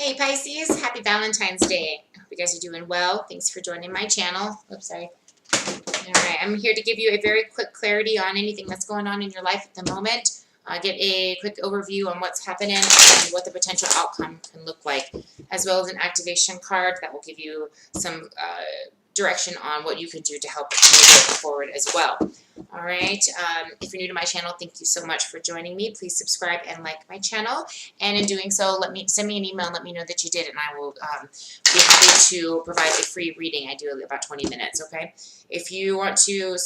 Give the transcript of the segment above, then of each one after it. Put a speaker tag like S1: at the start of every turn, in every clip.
S1: Hey Pisces, happy Valentine's Day. I hope you guys are doing well. Thanks for joining my channel. Oops, sorry. Alright, I'm here to give you a very quick clarity on anything that's going on in your life at the moment. Get a quick overview on what's happening and what the potential outcome can look like, as well as an activation card that will give you some direction on what you can do to help move it forward as well. Alright, if you're new to my channel, thank you so much for joining me. Please subscribe and like my channel. And in doing so, send me an email and let me know that you did, and I will be happy to provide a free reading. I do about 20 minutes, okay? If you want to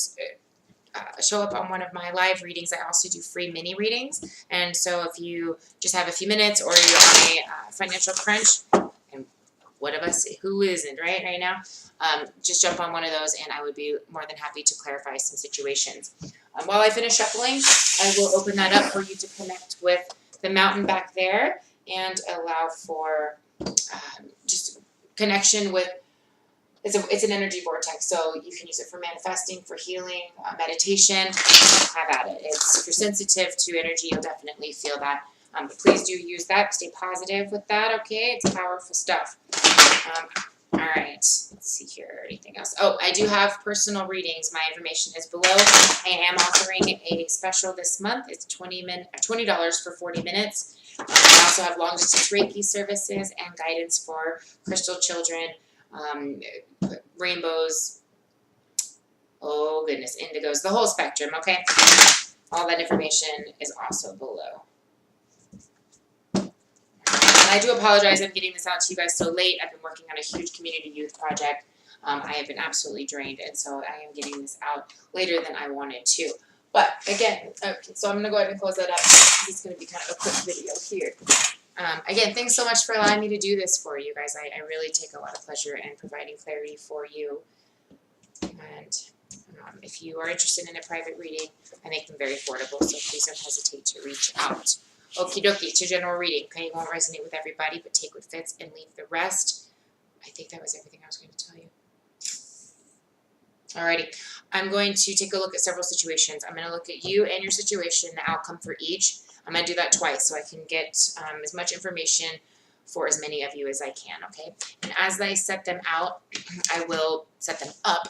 S1: show up on one of my live readings, I also do free mini readings. And so if you just have a few minutes or you're on a financial crunch, and what of us, who isn't, right now, just jump on one of those and I would be more than happy to clarify some situations. While I finish shuffling, I will open that up for you to connect with the mountain back there and allow for just connection with, it's an energy vortex, so you can use it for manifesting, for healing, meditation. Have at it. If you're sensitive to energy, you'll definitely feel that. But please do use that. Stay positive with that, okay? It's powerful stuff. All right. Let's see here. Anything else? Oh, I do have personal readings. My information is below. I am offering a special this month. It's $20 for 40 minutes. I also have long-distance Reiki services and guidance for crystal children, rainbows, oh goodness, indigos, the whole spectrum, okay? All that information is also below. And I do apologize, I'm getting this out to you guys so late. I've been working on a huge community youth project. I have been absolutely drained, and so I am getting this out later than I wanted to. But again, okay, so I'm going to go ahead and close that up. It's going to be kind of a quick video here. Again, thanks so much for allowing me to do this for you guys. I really take a lot of pleasure in providing clarity for you. And if you are interested in a private reading, I make them very affordable, so please don't hesitate to reach out. Okie dokie, it's your general reading. Okay, it won't resonate with everybody, but take what fits and leave the rest. I think that was everything I was going to tell you. Alrighty, I'm going to take a look at several situations. I'm going to look at you and your situation, the outcome for each. I'm going to do that twice so I can get as much information for as many of you as I can, okay? And as I set them out, I will set them up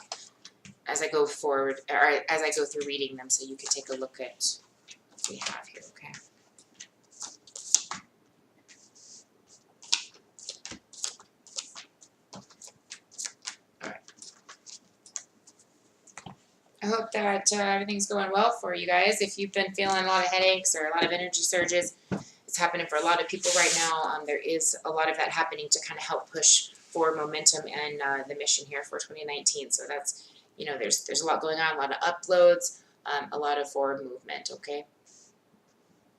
S1: as I go forward, or as I go through reading them, so you can take a look at what we have here, okay? I hope that everything's going well for you guys. If you've been feeling a lot of headaches or a lot of energy surges, it's happening for a lot of people right now. There is a lot of that happening to kind of help push forward momentum and the mission here for 2019. So that's, you know, there's a lot going on, a lot of uploads, a lot of forward movement, okay?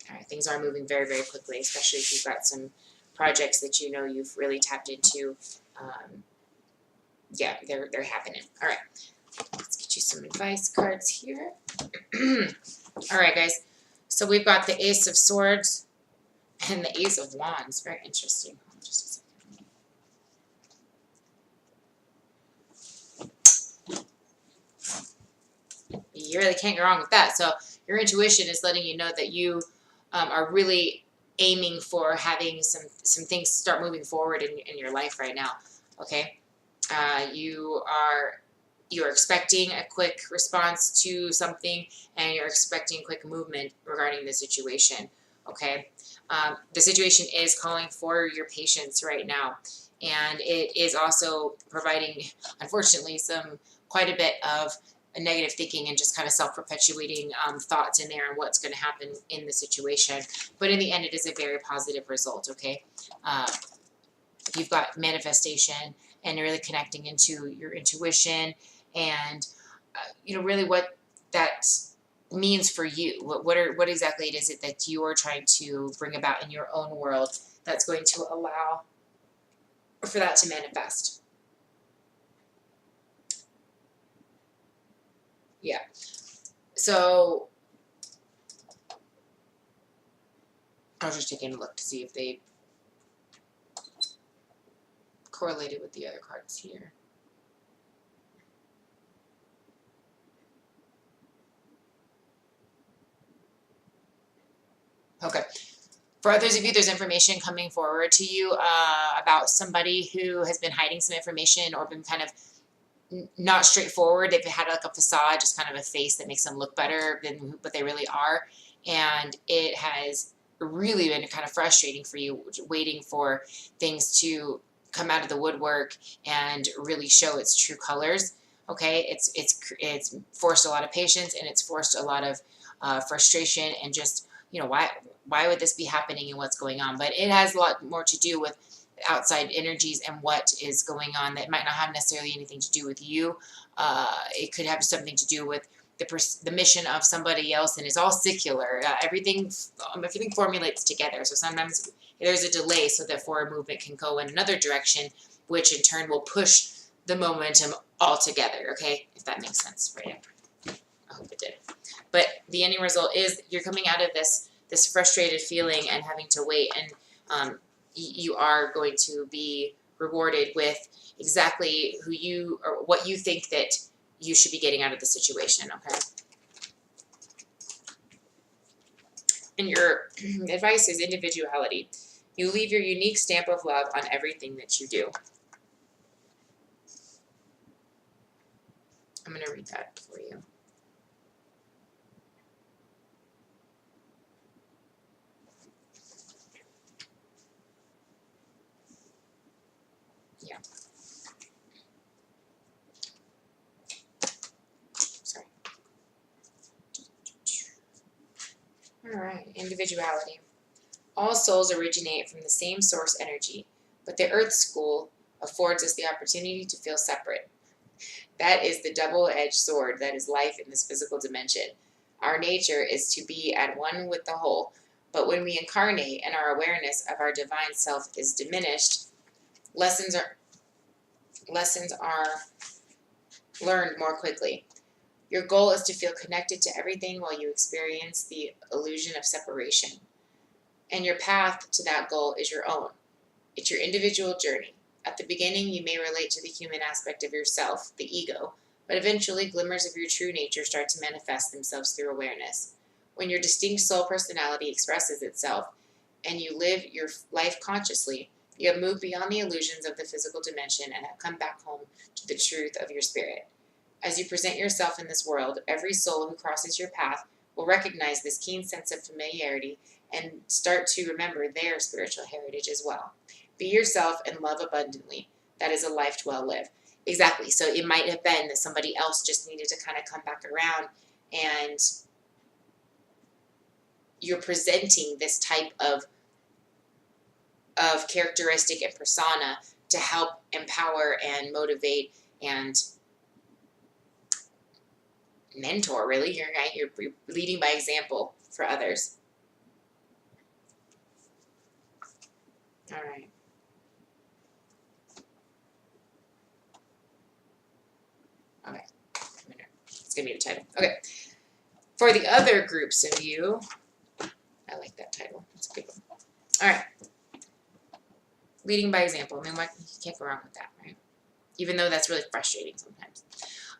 S1: All right, things are moving very, very quickly, especially if you've got some projects that you know you've really tapped into. Yeah, they're happening. All right. Let's get you some advice cards here. All right, guys. So we've got the Ace of Swords and the Ace of Wands. Very interesting. Just a second. You really can't go wrong with that. So your intuition is letting you know that you are really aiming for having some things start moving forward in your life right now. Okay. You're expecting a quick response to something, and you're expecting quick movement regarding the situation, okay? The situation is calling for your patience right now, and it is also providing, unfortunately, quite a bit of negative thinking and just kind of self-perpetuating thoughts in there and what's going to happen in the situation. But in the end, it is a very positive result, okay? You've got manifestation, and you're really connecting into your intuition and, you know, really what that means for you. What exactly it is that you are trying to bring about in your own world that's going to allow for that to manifest. Yeah. So I was just taking a look to see if they correlated with the other cards here. Okay. For others of you, there's information coming forward to you about somebody who has been hiding some information or been kind of not straightforward. They've had like a facade, just kind of a face that makes them look better than what they really are. And it has really been kind of frustrating for you, waiting for things to come out of the woodwork and really show its true colors. Okay, it's forced a lot of patience, and it's forced a lot of frustration, and just, you know, why would this be happening and what's going on? But it has a lot more to do with outside energies and what is going on that might not have necessarily anything to do with you. It could have something to do with the mission of somebody else, and it's all secular. Everything formulates together. So sometimes there's a delay so that forward movement can go in another direction, which in turn will push the momentum all together. Okay, if that makes sense for you. I hope it did. But the ending result is you're coming out of this frustrated feeling and having to wait, and you are going to be rewarded with exactly who you or what you think that you should be getting out of the situation. Okay. And your advice is individuality. You leave your unique stamp of love on everything that you do. I'm going to read that for you. Yeah. Sorry. All right. Individuality. All souls originate from the same source energy, but the Earth School affords us the opportunity to feel separate. That is the double-edged sword that is life in this physical dimension. Our nature is to be at one with the whole, but when we incarnate and our awareness of our divine self is diminished, lessons are learned more quickly. Your goal is to feel connected to everything while you experience the illusion of separation. And your path to that goal is your own. It's your individual journey. At the beginning, you may relate to the human aspect of yourself, the ego, but eventually glimmers of your true nature start to manifest themselves through awareness. When your distinct soul personality expresses itself and you live your life consciously, you have moved beyond the illusions of the physical dimension and have come back home to the truth of your spirit. As you present yourself in this world, every soul who crosses your path will recognize this keen sense of familiarity and start to remember their spiritual heritage as well. Be yourself and love abundantly. That is a life well lived. Exactly. So it might have been that somebody else just needed to kind of come back around, and you're presenting this type of characteristic and persona to help empower and motivate and mentor, really. You're leading by example for others. All right. Okay. It's going to be the title. Okay. For the other groups of you, I like that title. It's a good one. All right. Leading by example. I mean, you can't go wrong with that, right? Even though that's really frustrating sometimes.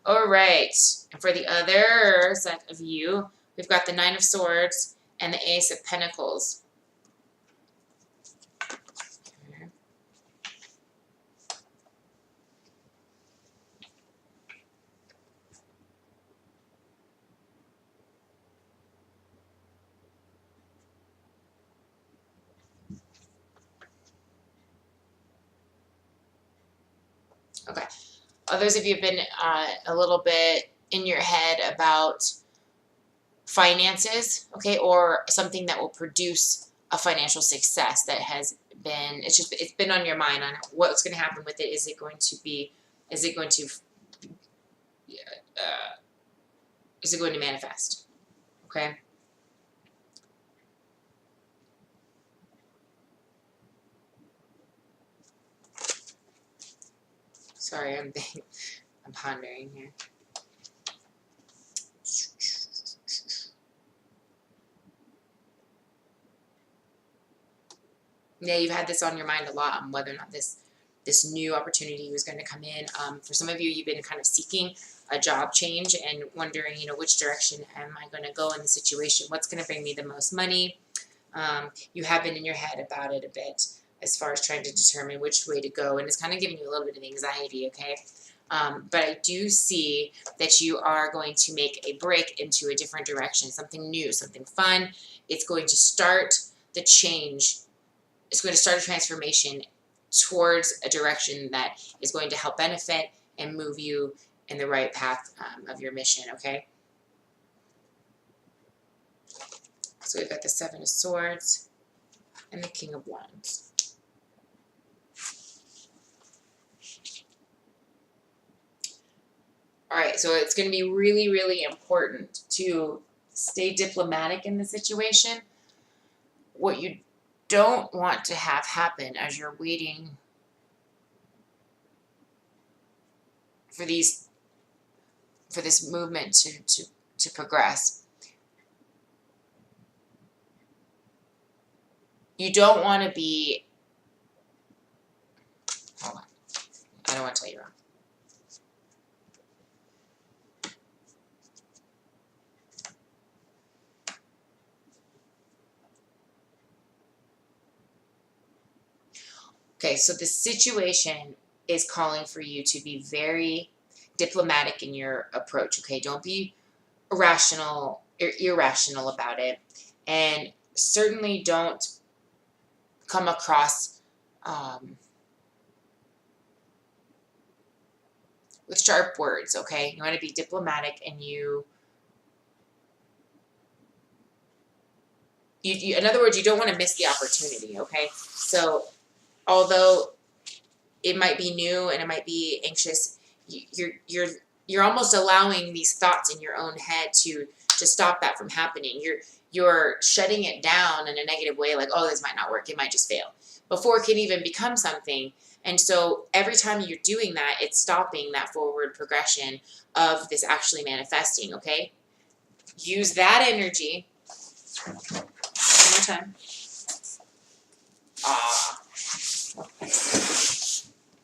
S1: All right. And for the other set of you, we've got the Nine of Swords and the Ace of Pentacles. Okay. Others of you have been a little bit in your head about finances, okay, or something that will produce a financial success that has been, it's been on your mind on what's going to happen with it. Is it going to manifest? Okay. Sorry, I'm pondering here. Yeah, you've had this on your mind a lot on whether or not this new opportunity was going to come in. For some of you, you've been kind of seeking a job change and wondering, which direction am I going to go in the situation? What's going to bring me the most money? You have been in your head about it a bit as far as trying to determine which way to go, and it's kind of giving you a little bit of anxiety, okay? But I do see that you are going to make a break into a different direction, something new, something fun. It's going to start the change. It's going to start a transformation towards a direction that is going to help benefit and move you in the right path of your mission, okay? So we've got the Seven of Swords and the King of Wands. All right, so it's going to be really, really important to stay diplomatic in the situation. What you don't want to have happen as you're waiting for this movement to progress. You don't want to be, hold on, I don't want to tell you wrong. Okay, so the situation is calling for you to be very diplomatic in your approach, okay? Don't be irrational about it. And certainly don't come across with sharp words, okay? You want to be diplomatic, and you in other words, you don't want to miss the opportunity, okay? So although it might be new and it might be anxious, you're almost allowing these thoughts in your own head to stop that from happening. You're shutting it down in a negative way, like, oh, this might not work, it might just fail, before it can even become something. And so every time you're doing that, it's stopping that forward progression of this actually manifesting, okay? Use that energy. One more time.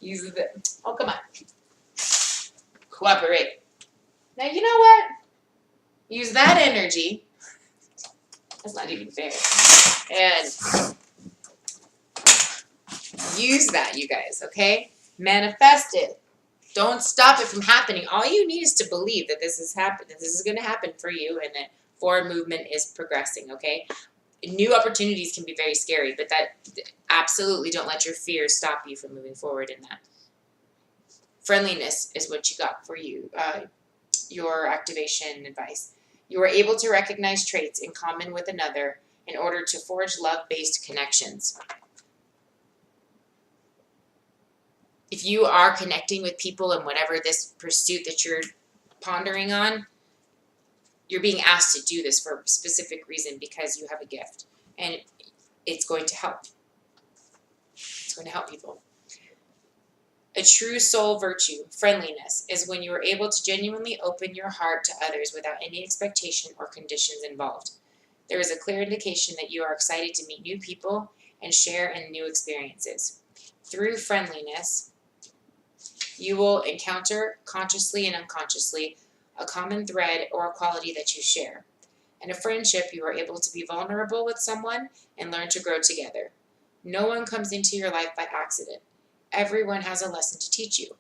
S1: Use the, oh, come on. Cooperate. Now, you know what? Use that energy. That's not even fair. And use that, you guys, okay? Manifest it. Don't stop it from happening. All you need is to believe that this is happening. This is going to happen for you, and that forward movement is progressing, okay? New opportunities can be very scary, but that absolutely don't let your fears stop you from moving forward in that. Friendliness is what you got for you, your activation advice. You are able to recognize traits in common with another in order to forge love-based connections. If you are connecting with people in whatever this pursuit that you're pondering on, you're being asked to do this for a specific reason, because you have a gift, and it's going to help. It's going to help people. A true soul virtue, friendliness, is when you are able to genuinely open your heart to others without any expectation or conditions involved. There is a clear indication that you are excited to meet new people and share in new experiences. Through friendliness, you will encounter, consciously and unconsciously, a common thread or a quality that you share. In a friendship, you are able to be vulnerable with someone and learn to grow together. No one comes into your life by accident. Everyone has a lesson to teach you.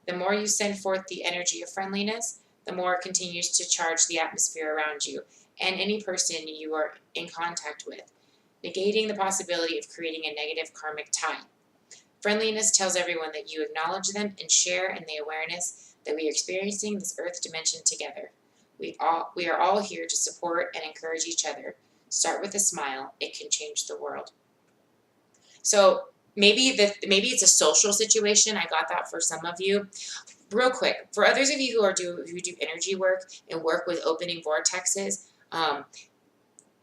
S1: The more you send forth the energy of friendliness, the more it continues to charge the atmosphere around you and any person you are in contact with, negating the possibility of creating a negative karmic tie. Friendliness tells everyone that you acknowledge them and share in the awareness that we are experiencing this earth dimension together. We are all here to support and encourage each other. Start with a smile. It can change the world. So maybe it's a social situation. I got that for some of you. Real quick, for others of you who do energy work and work with opening vortexes,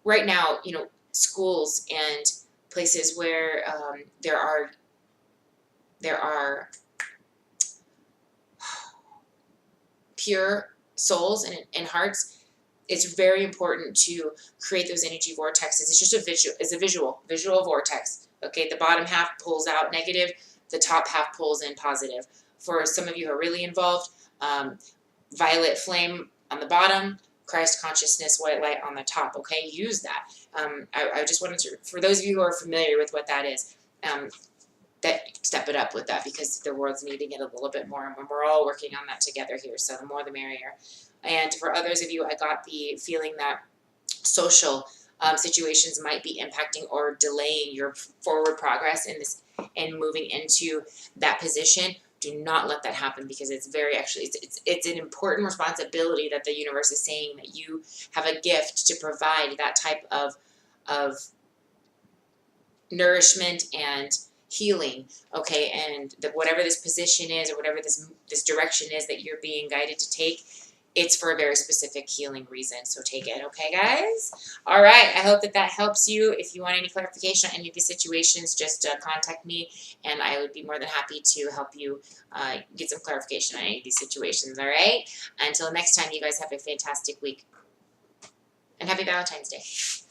S1: right now, schools and places where there are pure souls and hearts, it's very important to create those energy vortexes. It's just a visual vortex. Okay, the bottom half pulls out negative, the top half pulls in positive. For some of you who are really involved, violet flame on the bottom, Christ consciousness, white light on the top. Okay, use that. I just wanted to, for those of you who are familiar with what that is, that step it up with that, because the world's needing it a little bit more, and we're all working on that together here. So the more the merrier. And for others of you, I got the feeling that social situations might be impacting or delaying your forward progress in this and moving into that position. Do not let that happen, because it's very, actually, it's an important responsibility that the universe is saying that you have a gift to provide that type of nourishment and healing, okay, and that whatever this position is, or whatever this direction is that you're being guided to take, it's for a very specific healing reason. So take it, okay, guys? All right, I hope that helps you. If you want any clarification on any of these situations, just contact me, and I would be more than happy to help you get some clarification on any of these situations, all right? Until next time, you guys have a fantastic week, and happy Valentine's Day.